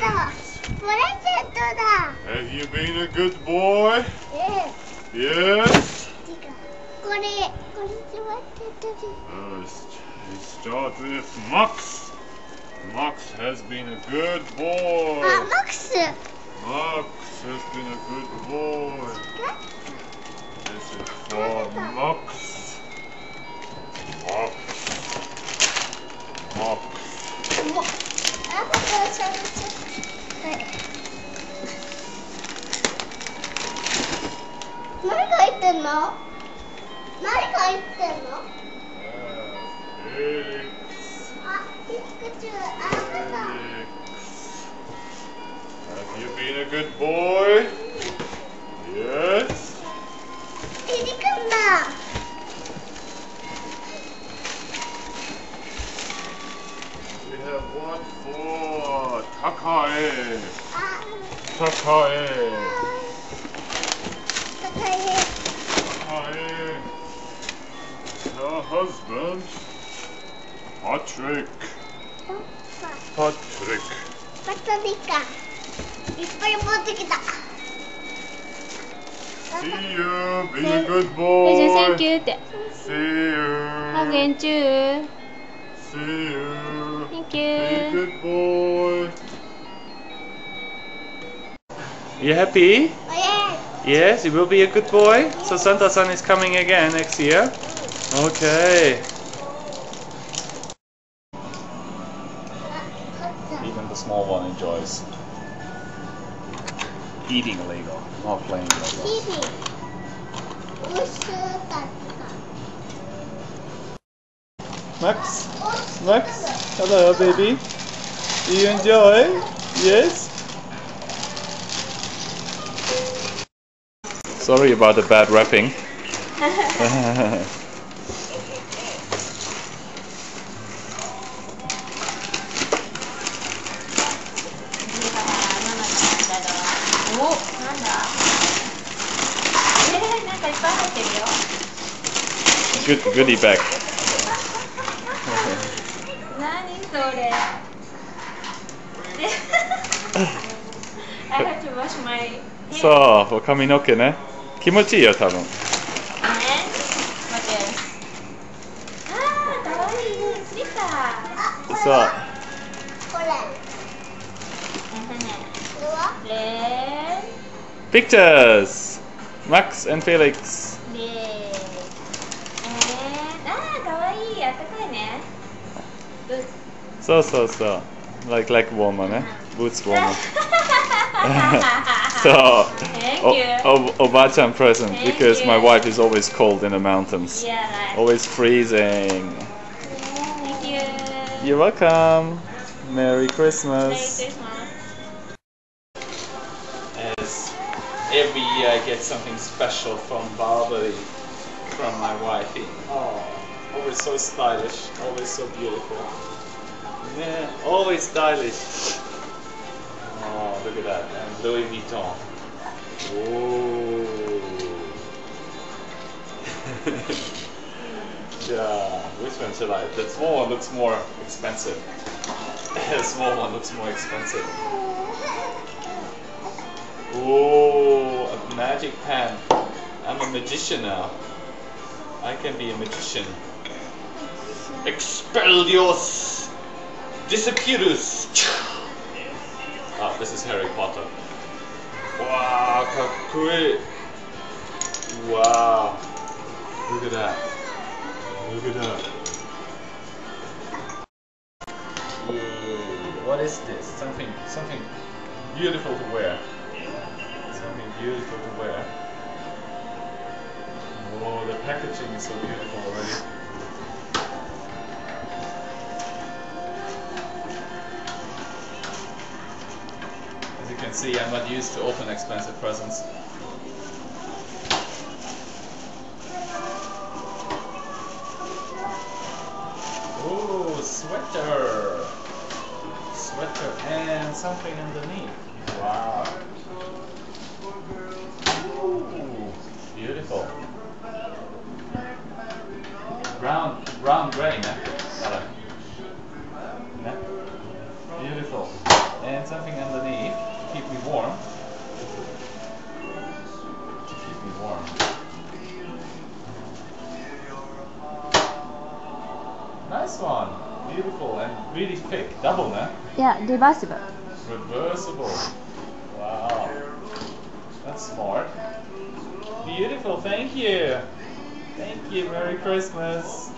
Have you been a good boy? Yes? We start with Max. Max has been a good boy. Max has been a good boy. This is for Max. Max. Have you been a good boy? Yes? We have one for Takae. Takae. Her husband, Patrick. See you, be a good boy. Thank you. See you. Hug and chew. See you. Thank Be a you. good boy. You happy? Yes, you will be a good boy. So Santa-san is coming again next year. Okay. Even the small one enjoys eating Lego, not playing Lego. Max? Max? Hello, baby. Do you enjoy? Yes? Sorry about the bad wrapping. Goodie bag. I have to wash my hair. そう、髪の毛ね。気持ちいいよ、多分。And what else? かわいいスリッパ。そう。Red. Pictures! Max and Felix. Red. And かわいいあったかいね。そうそうそう。Like warmer ね。Boots warmer. So, Thank you. Oba-chan present Thank because my you. wife is always cold in the mountains. Yeah, right. Always freezing. Thank you. You're welcome. Merry Merry Christmas. Christmas. As every year I get something special from Barbary, from my wifey. Oh, always so stylish, always so beautiful. Yeah, always stylish. Oh, look at that. And Louis Vuitton. Whoa. Yeah, which one should I? The small one looks more expensive. The small one looks more expensive. Oh, a magic pen. I'm a magician now. I can be a magician. Expelliarmus! Disappearus! Ah, this is Harry Potter. Wow, かっこいい. Wow. Look at that. Look at that. Yay. What is this? Something beautiful to wear. Something beautiful to wear. Oh, the packaging is so beautiful already. As you can see, I'm not used to open expensive presents. Oh, sweater! Sweater and something underneath. Wow. Ooh, beautiful. Brown gray, ne? Beautiful. And something underneath to keep me warm. Keep me warm. Nice one. Beautiful and really thick. Double, né? Yeah, reversible. Reversible. Wow. That's smart. Beautiful. Thank you. Thank you. Merry Christmas.